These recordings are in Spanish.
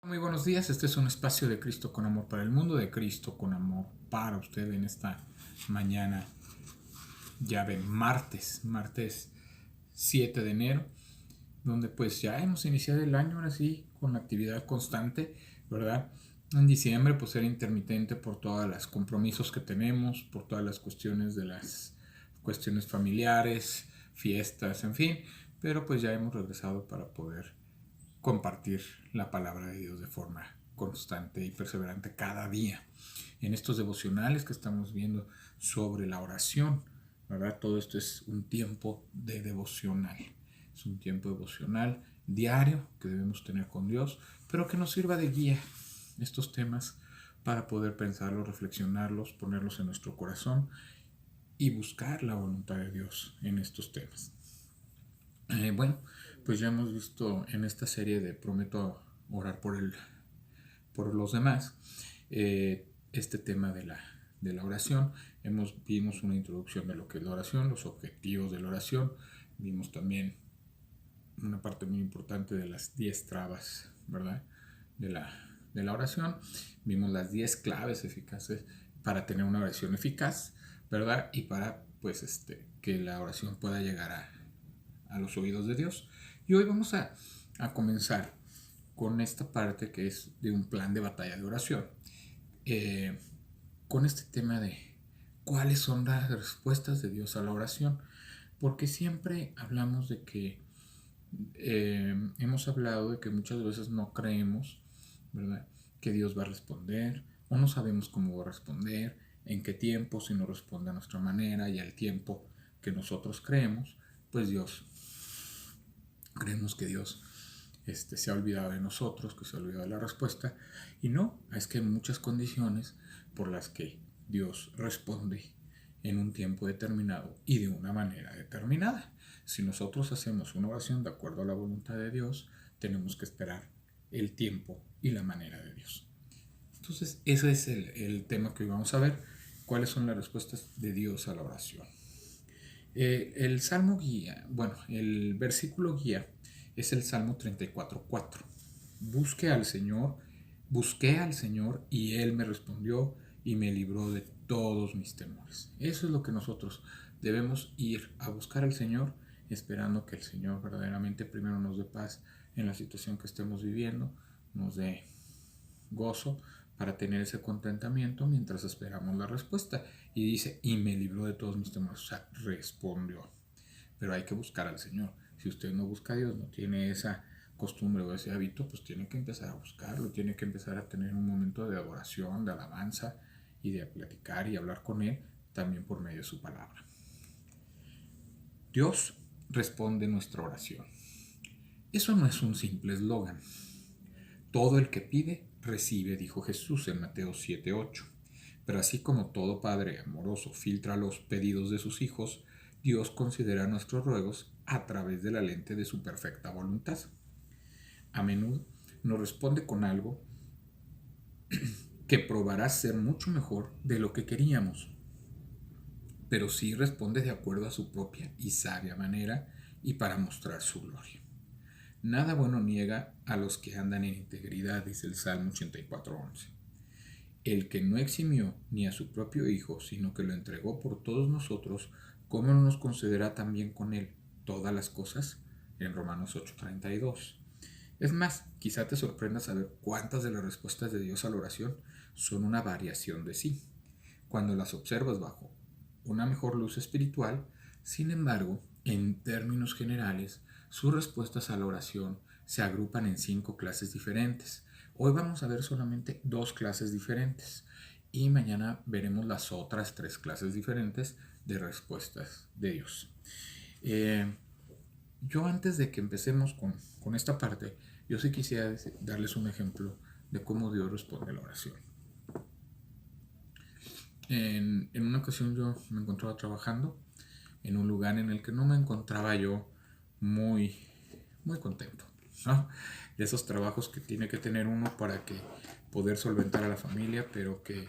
Muy buenos días, este es un espacio de Cristo con amor para el mundo, de Cristo con amor para usted en esta mañana ya de martes 7 de enero, donde pues ya hemos iniciado el año ahora sí con la actividad constante, ¿verdad? En diciembre pues era intermitente por todos los compromisos que tenemos, por todas las cuestiones de las cuestiones familiares, fiestas, en fin, pero pues ya hemos regresado para poder compartir la palabra de Dios de forma constante y perseverante cada día. En estos devocionales que estamos viendo sobre la oración, ¿verdad? Todo esto es un tiempo de devocional. Es un tiempo devocional diario que debemos tener con Dios, pero que nos sirva de guía estos temas para poder pensarlos, reflexionarlos, ponerlos en nuestro corazón y buscar la voluntad de Dios en estos temas. Bueno, pues ya hemos visto en esta serie de Prometo orar por los demás, este tema de la oración. Vimos una introducción de lo que es la oración, los objetivos de la oración. Vimos también una parte muy importante de las 10 trabas, ¿verdad? De la oración. Vimos las 10 claves eficaces para tener una oración eficaz, ¿verdad? Y para, pues, que la oración pueda llegar a los oídos de Dios. Y hoy vamos a comenzar con esta parte que es de un plan de batalla de oración. Con este tema de cuáles son las respuestas de Dios a la oración. Porque siempre hablamos de que hemos hablado de que muchas veces no creemos, ¿verdad?, que Dios va a responder, o no sabemos cómo va a responder, en qué tiempo, si no responde a nuestra manera y al tiempo que nosotros creemos, pues creemos que Dios se ha olvidado de nosotros, que se ha olvidado de la respuesta, y no, es que hay muchas condiciones por las que Dios responde en un tiempo determinado y de una manera determinada. Si nosotros hacemos una oración de acuerdo a la voluntad de Dios, tenemos que esperar el tiempo y la manera de Dios. Entonces, ese es el tema que hoy vamos a ver, cuáles son las respuestas de Dios a la oración. El salmo guía, bueno, el versículo guía es el Salmo 34:4. Busqué al Señor y Él me respondió y me libró de todos mis temores. Eso es lo que nosotros debemos ir a buscar al Señor, esperando que el Señor verdaderamente primero nos dé paz en la situación que estemos viviendo, nos dé gozo para tener ese contentamiento mientras esperamos la respuesta. Y dice, y me libró de todos mis temores, o sea, respondió. Pero hay que buscar al Señor. Si usted no busca a Dios, no tiene esa costumbre o ese hábito, pues tiene que empezar a buscarlo, tiene que empezar a tener un momento de adoración, de alabanza y de platicar y hablar con Él también por medio de su palabra. Dios responde nuestra oración. Eso no es un simple eslogan. Todo el que pide, recibe, dijo Jesús en Mateo 7:8. Pero así como todo padre amoroso filtra los pedidos de sus hijos, Dios considera nuestros ruegos a través de la lente de su perfecta voluntad. A menudo nos responde con algo que probará ser mucho mejor de lo que queríamos, pero sí responde de acuerdo a su propia y sabia manera y para mostrar su gloria. Nada bueno niega a los que andan en integridad, dice el Salmo 84:11. El que no eximió ni a su propio Hijo, sino que lo entregó por todos nosotros, ¿cómo no nos concederá también con él todas las cosas? En Romanos 8:32. Es más, quizá te sorprenda saber cuántas de las respuestas de Dios a la oración son una variación de sí, cuando las observas bajo una mejor luz espiritual. Sin embargo, en términos generales, sus respuestas a la oración se agrupan en 5 clases diferentes. Hoy vamos a ver solamente 2 clases diferentes y mañana veremos las otras 3 clases diferentes de respuestas de Dios. Yo antes de que empecemos con esta parte, yo sí quisiera darles un ejemplo de cómo Dios responde a la oración. En una ocasión yo me encontraba trabajando en un lugar en el que no me encontraba yo muy, muy contento, ¿no? De esos trabajos que tiene que tener uno para que poder solventar a la familia, pero que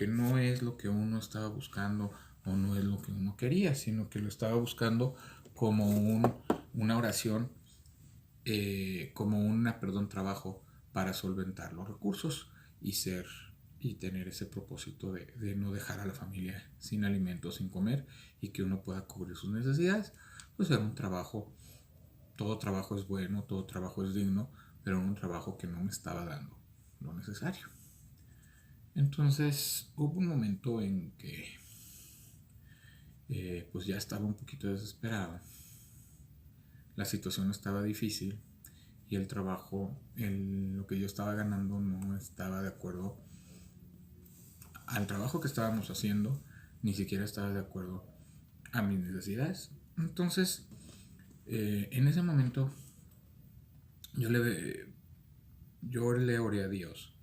no es lo que uno estaba buscando o no es lo que uno quería, sino que lo estaba buscando como una oración, trabajo para solventar los recursos y tener ese propósito de no dejar a la familia sin alimentos, sin comer, y que uno pueda cubrir sus necesidades. Pues era un trabajo, todo trabajo es bueno, todo trabajo es digno, pero era un trabajo que no me estaba dando lo necesario. Entonces hubo un momento en que pues ya estaba un poquito desesperado, la situación estaba difícil y el trabajo, lo que yo estaba ganando no estaba de acuerdo al trabajo que estábamos haciendo, ni siquiera estaba de acuerdo a mis necesidades. Entonces, en ese momento, yo le oré a Dios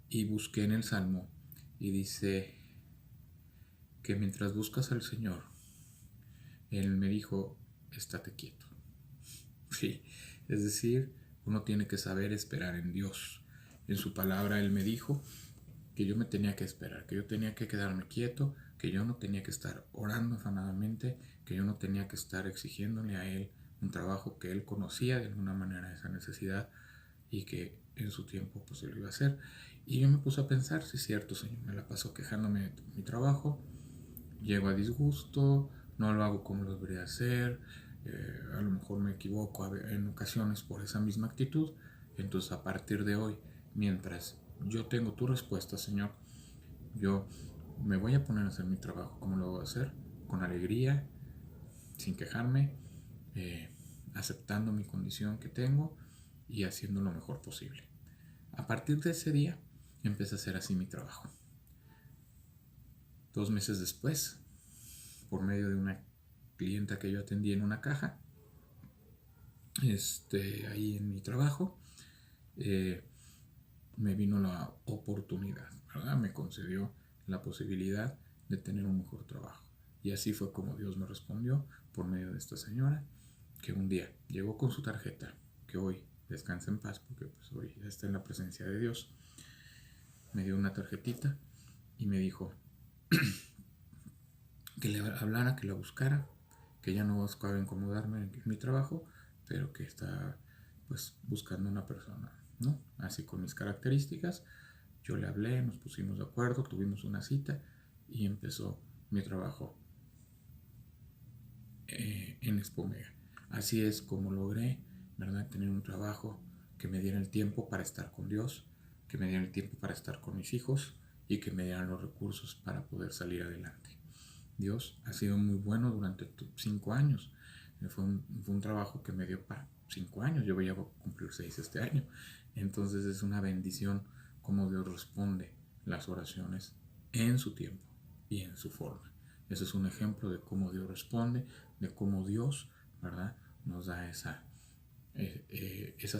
y busqué en el Salmo y dice que mientras buscas al Señor, Él me dijo, estate quieto. Sí, es decir, uno tiene que saber esperar en Dios. En su palabra Él me dijo que yo me tenía que esperar, que yo tenía que quedarme quieto, que yo no tenía que estar orando afanadamente, que yo no tenía que estar exigiéndole a Él un trabajo que Él conocía de alguna manera esa necesidad y que en su tiempo pues Él lo iba a hacer. Y yo me puse a pensar, sí es cierto, Señor, me la paso quejándome de mi trabajo, llego a disgusto, no lo hago como lo debería hacer, a lo mejor me equivoco en ocasiones por esa misma actitud. Entonces a partir de hoy, mientras yo tengo tu respuesta, Señor, yo me voy a poner a hacer mi trabajo como lo voy a hacer, con alegría, sin quejarme, aceptando mi condición que tengo y haciendo lo mejor posible. A partir de ese día empecé a hacer así mi trabajo. 2 meses después, por medio de una clienta que yo atendí en una caja, ahí en mi trabajo, me vino la oportunidad, ¿verdad? Me concedió la posibilidad de tener un mejor trabajo. Y así fue como Dios me respondió por medio de esta señora, que un día llegó con su tarjeta, que hoy descansa en paz porque pues hoy está en la presencia de Dios. Me dio una tarjetita y me dijo que le hablara, que la buscara, que ya no buscaba incomodarme en mi trabajo, pero que está pues buscando una persona, ¿no? Así con mis características. Yo le hablé, nos pusimos de acuerdo, tuvimos una cita y empezó mi trabajo en Espomega. Así es como logré, ¿verdad?, tener un trabajo que me diera el tiempo para estar con Dios, que me diera el tiempo para estar con mis hijos y que me dieran los recursos para poder salir adelante. Dios ha sido muy bueno durante 5 años. Fue un trabajo que me dio para 5 años. Yo voy a cumplir 6 este año. Entonces es una bendición cómo Dios responde las oraciones en su tiempo y en su forma. Ese es un ejemplo de cómo Dios responde, de cómo Dios, ¿verdad?, nos da esa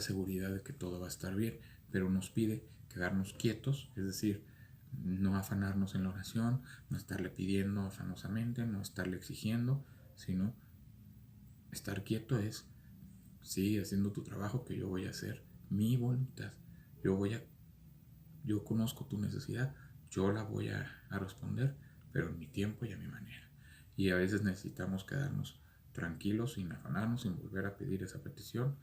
seguridad de que todo va a estar bien, pero nos pide quedarnos quietos, es decir, no afanarnos en la oración, no estarle pidiendo afanosamente, no estarle exigiendo, sino estar quieto es, sigue haciendo tu trabajo, que yo voy a hacer mi voluntad. Yo conozco tu necesidad, yo la voy a responder, pero en mi tiempo y a mi manera. Y a veces necesitamos quedarnos tranquilos, sin afanarnos, sin volver a pedir esa petición,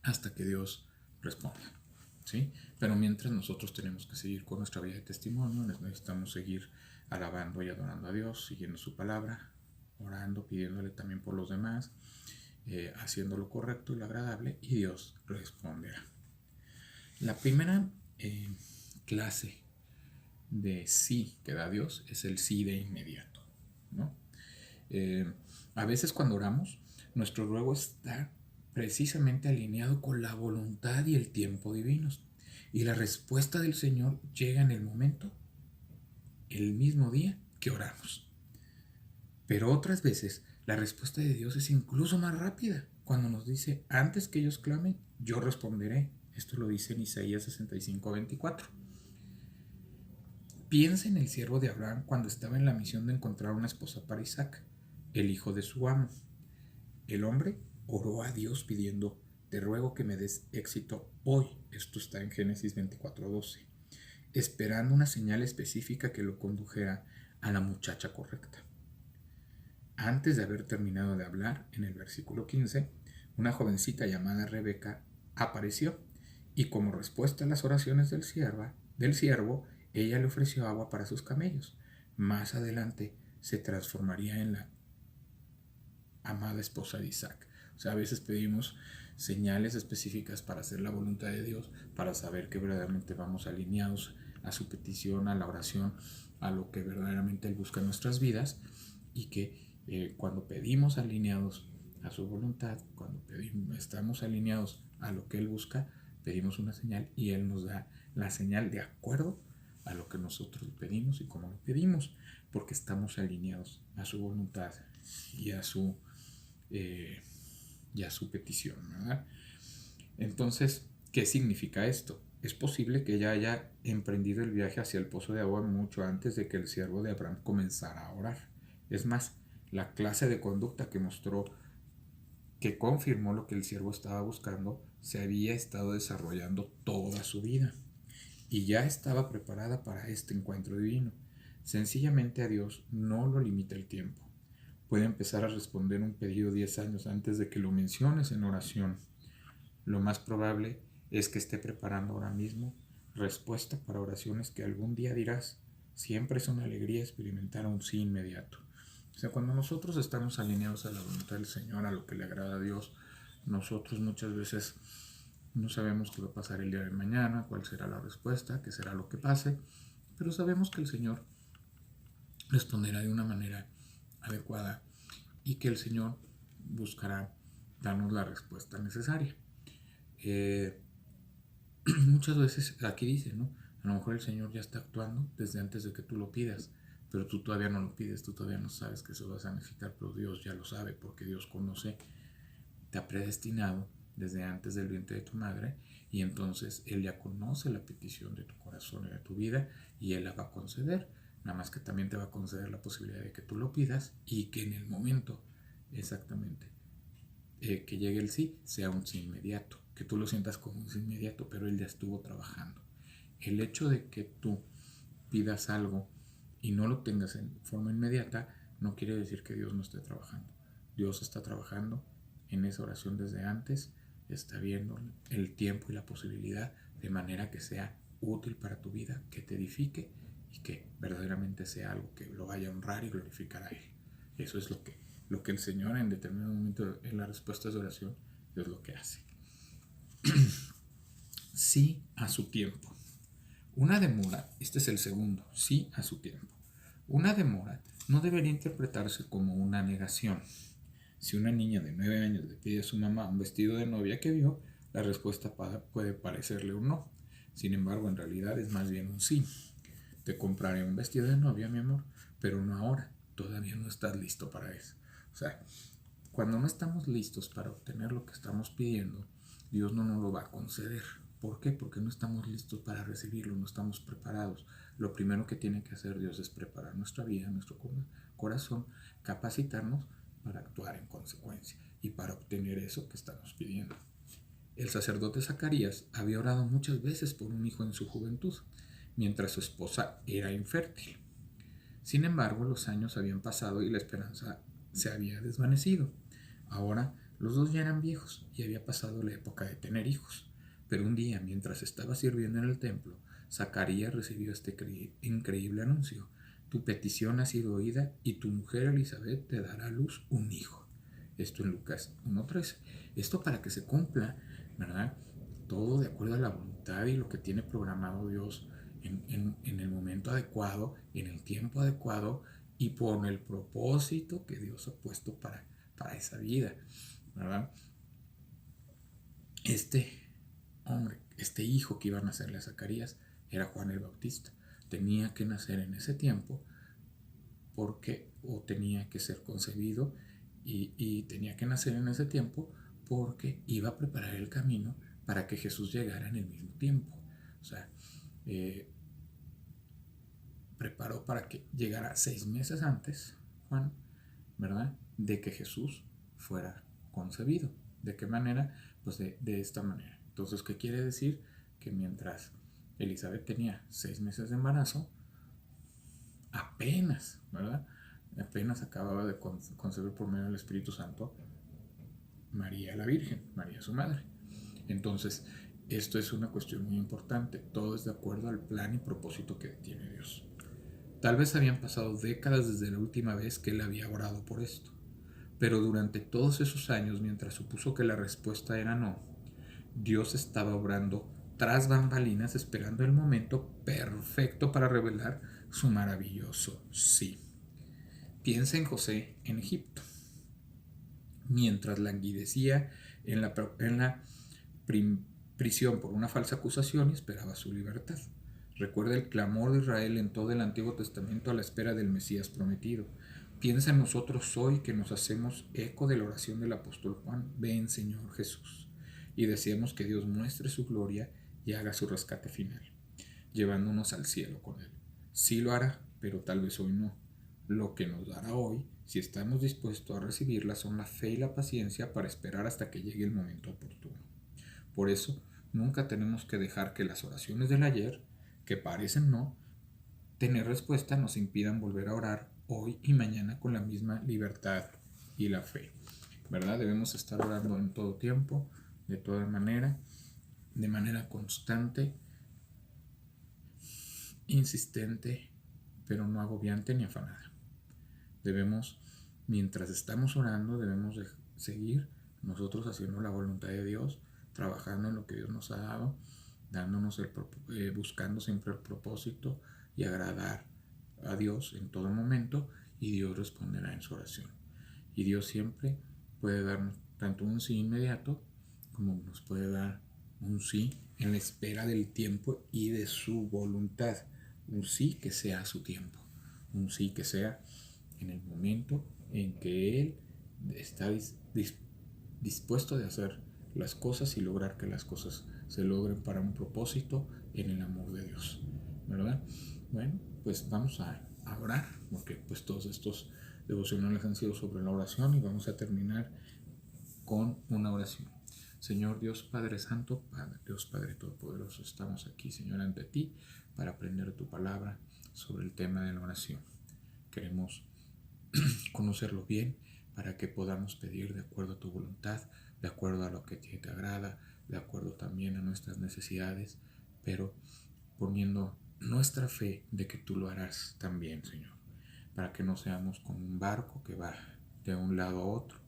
hasta que Dios responda, ¿sí? Pero mientras nosotros tenemos que seguir con nuestra vida de testimonio, necesitamos seguir alabando y adorando a Dios, siguiendo su palabra, orando, pidiéndole también por los demás, haciendo lo correcto y lo agradable, y Dios responderá. La primera clase de sí que da Dios es el sí de inmediato, ¿no? A veces cuando oramos, nuestro ruego está precisamente alineado con la voluntad y el tiempo divinos. Y la respuesta del Señor llega en el momento, el mismo día que oramos. Pero otras veces la respuesta de Dios es incluso más rápida, cuando nos dice, antes que ellos clamen, yo responderé. Esto lo dice en Isaías 65:24. Piensa en el siervo de Abraham cuando estaba en la misión de encontrar una esposa para Isaac, el hijo de su amo. El hombre oró a Dios pidiendo, te ruego que me des éxito hoy. Esto está en Génesis 24:12, esperando una señal específica que lo condujera a la muchacha correcta. Antes de haber terminado de hablar, en el versículo 15, una jovencita llamada Rebeca apareció, y como respuesta a las oraciones del siervo, ella le ofreció agua para sus camellos. Más adelante se transformaría en la amada esposa de Isaac. O sea, a veces pedimos señales específicas para hacer la voluntad de Dios, para saber que verdaderamente vamos alineados a su petición, a la oración, a lo que verdaderamente Él busca en nuestras vidas, y que cuando pedimos alineados a su voluntad, cuando estamos alineados a lo que Él busca, pedimos una señal y Él nos da la señal de acuerdo a lo que nosotros pedimos y cómo lo pedimos, porque estamos alineados a su voluntad y a su petición, ¿verdad? Entonces, ¿qué significa esto? Es posible que ella haya emprendido el viaje hacia el pozo de agua mucho antes de que el siervo de Abraham comenzara a orar. Es más, la clase de conducta que mostró, que confirmó lo que el siervo estaba buscando, se había estado desarrollando toda su vida y ya estaba preparada para este encuentro divino. Sencillamente a Dios no lo limita el tiempo. Puede empezar a responder un pedido 10 años antes de que lo menciones en oración. Lo más probable es que esté preparando ahora mismo respuesta para oraciones que algún día dirás. Siempre es una alegría experimentar un sí inmediato. O sea, cuando nosotros estamos alineados a la voluntad del Señor, a lo que le agrada a Dios, nosotros muchas veces no sabemos qué va a pasar el día de mañana, cuál será la respuesta, qué será lo que pase, pero sabemos que el Señor responderá de una manera adecuada y que el Señor buscará darnos la respuesta necesaria. Muchas veces aquí dice, ¿no? A lo mejor el Señor ya está actuando desde antes de que tú lo pidas, pero tú todavía no lo pides, tú todavía no sabes que eso vas a necesitar, pero Dios ya lo sabe porque Dios conoce, te ha predestinado desde antes del vientre de tu madre, y entonces Él ya conoce la petición de tu corazón y de tu vida y Él la va a conceder. Nada más que también te va a conceder la posibilidad de que tú lo pidas y que en el momento exactamente que llegue el sí sea un sí inmediato, que tú lo sientas como un sí inmediato, pero Él ya estuvo trabajando. El hecho de que tú pidas algo y no lo tengas en forma inmediata no quiere decir que Dios no esté trabajando. Dios está trabajando en esa oración desde antes, está viendo el tiempo y la posibilidad de manera que sea útil para tu vida, que te edifique y que verdaderamente sea algo que lo vaya a honrar y glorificar a Él. Eso es lo que el Señor en determinado momento en las respuestas de oración es lo que hace. Sí a su tiempo. Una demora, este es el segundo, sí a su tiempo. Una demora no debería interpretarse como una negación. Si una niña de 9 años le pide a su mamá un vestido de novia que vio, la respuesta puede parecerle un no. Sin embargo, en realidad es más bien un sí. Te compraré un vestido de novia, mi amor, pero no ahora. Todavía no estás listo para eso. O sea, cuando no estamos listos para obtener lo que estamos pidiendo, Dios no nos lo va a conceder. ¿Por qué? Porque no estamos listos para recibirlo, no estamos preparados. Lo primero que tiene que hacer Dios es preparar nuestra vida, nuestro corazón, capacitarnos para actuar en consecuencia y para obtener eso que estamos pidiendo. El sacerdote Zacarías había orado muchas veces por un hijo en su juventud, mientras su esposa era infértil. Sin embargo, los años habían pasado y la esperanza se había desvanecido. Ahora los dos ya eran viejos y había pasado la época de tener hijos. Pero un día, mientras estaba sirviendo en el templo, Zacarías recibió este increíble anuncio: tu petición ha sido oída y tu mujer Elizabeth te dará a luz un hijo. Esto en Lucas 1:13. Esto para que se cumpla, ¿verdad? Todo de acuerdo a la voluntad y lo que tiene programado Dios en el momento adecuado, en el tiempo adecuado y por el propósito que Dios ha puesto para esa vida, ¿verdad? Este hombre, este hijo que iba a nacerle a Zacarías era Juan el Bautista. Tenía que nacer en ese tiempo tenía que ser concebido y tenía que nacer en ese tiempo porque iba a preparar el camino para que Jesús llegara en el mismo tiempo. O sea, preparó para que llegara 6 meses antes, Juan, ¿verdad?, de que Jesús fuera concebido. ¿De qué manera? Pues de esta manera. Entonces, ¿qué quiere decir? Que mientras Elizabeth tenía 6 meses de embarazo, apenas, ¿verdad?, apenas acababa de concebir por medio del Espíritu Santo María la Virgen, María su madre. Entonces, esto es una cuestión muy importante. Todo es de acuerdo al plan y propósito que tiene Dios. Tal vez habían pasado décadas desde la última vez que él había orado por esto, pero durante todos esos años, mientras supuso que la respuesta era no, Dios estaba obrando tras bambalinas, esperando el momento perfecto para revelar su maravilloso sí. Piensa en José en Egipto. Mientras languidecía en la prisión por una falsa acusación y esperaba su libertad. Recuerda el clamor de Israel en todo el Antiguo Testamento a la espera del Mesías prometido. Piensa en nosotros hoy que nos hacemos eco de la oración del apóstol Juan: ven, Señor Jesús. Y deseamos que Dios muestre su gloria y haga su rescate final, llevándonos al cielo con Él. Sí lo hará, pero tal vez hoy no. Lo que nos dará hoy, si estamos dispuestos a recibirla, son la fe y la paciencia para esperar hasta que llegue el momento oportuno. Por eso, nunca tenemos que dejar que las oraciones del ayer, que parecen no tener respuesta, nos impidan volver a orar hoy y mañana con la misma libertad y la fe, ¿verdad? Debemos estar orando en todo tiempo, de toda manera, de manera constante, insistente, pero no agobiante ni afanada. Debemos, mientras estamos orando, debemos de seguir nosotros haciendo la voluntad de Dios, trabajando en lo que Dios nos ha dado, buscando siempre el propósito y agradar a Dios en todo momento, y Dios responderá en su oración. Y Dios siempre puede darnos tanto un sí inmediato como nos puede dar un sí en la espera del tiempo y de su voluntad. Un sí que sea a su tiempo, un sí que sea en el momento en que Él está dispuesto de hacer las cosas y lograr que las cosas se logren para un propósito en el amor de Dios, ¿verdad? Bueno, pues vamos a orar, porque pues todos estos devocionales han sido sobre la oración, y vamos a terminar con una oración. Señor Dios Padre Santo, Dios Padre Todopoderoso, estamos aquí, Señor, ante ti para aprender tu palabra sobre el tema de la oración. Queremos conocerlo bien para que podamos pedir de acuerdo a tu voluntad, de acuerdo a lo que te agrada, de acuerdo también a nuestras necesidades, pero poniendo nuestra fe de que tú lo harás también, Señor, para que no seamos como un barco que va de un lado a otro,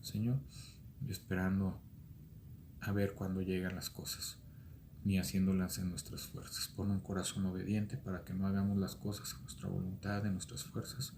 Señor, esperando a ver cuándo llegan las cosas, ni haciéndolas en nuestras fuerzas. Pon un corazón obediente para que no hagamos las cosas en nuestra voluntad, en nuestras fuerzas,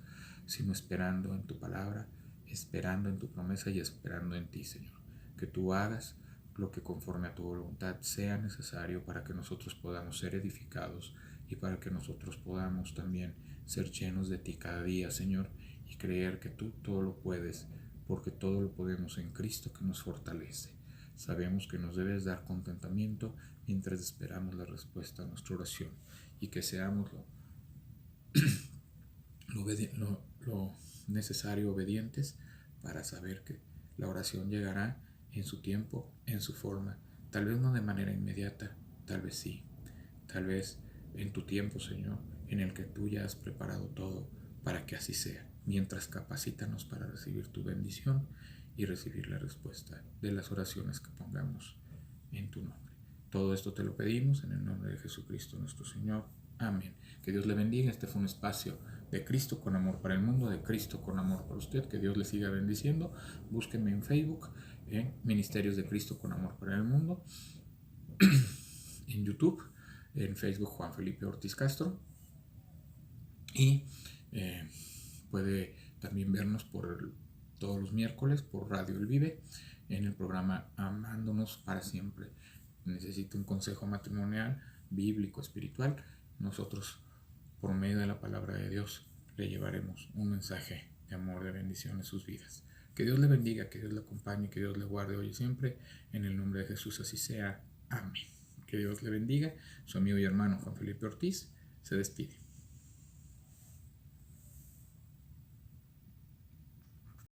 sino esperando en tu palabra, esperando en tu promesa y esperando en ti, Señor. Que tú hagas lo que conforme a tu voluntad sea necesario para que nosotros podamos ser edificados y para que nosotros podamos también ser llenos de ti cada día, Señor, y creer que tú todo lo puedes, porque todo lo podemos en Cristo que nos fortalece. Sabemos que nos debes dar contentamiento mientras esperamos la respuesta a nuestra oración, y que seamos lo necesario obedientes para saber que la oración llegará en su tiempo, en su forma, tal vez no de manera inmediata, tal vez sí, tal vez en tu tiempo, Señor, en el que tú ya has preparado todo para que así sea, mientras capacítanos para recibir tu bendición y recibir la respuesta de las oraciones que pongamos en tu nombre. Todo esto te lo pedimos en el nombre de Jesucristo nuestro Señor. Amén. Que Dios le bendiga. Este fue un espacio de Cristo con amor para el mundo, de Cristo con amor para usted. Que Dios le siga bendiciendo. Búsquenme en Facebook, en Ministerios de Cristo con amor para el mundo. En YouTube, en Facebook, Juan Felipe Ortiz Castro. Y puede también vernos todos los miércoles por Radio El Vive en el programa Amándonos para Siempre. Necesita un consejo matrimonial, bíblico, espiritual. Nosotros, por medio de la palabra de Dios, le llevaremos un mensaje de amor, de bendición en sus vidas. Que Dios le bendiga, que Dios le acompañe, que Dios le guarde hoy y siempre. En el nombre de Jesús así sea. Amén. Que Dios le bendiga. Su amigo y hermano Juan Felipe Ortiz se despide.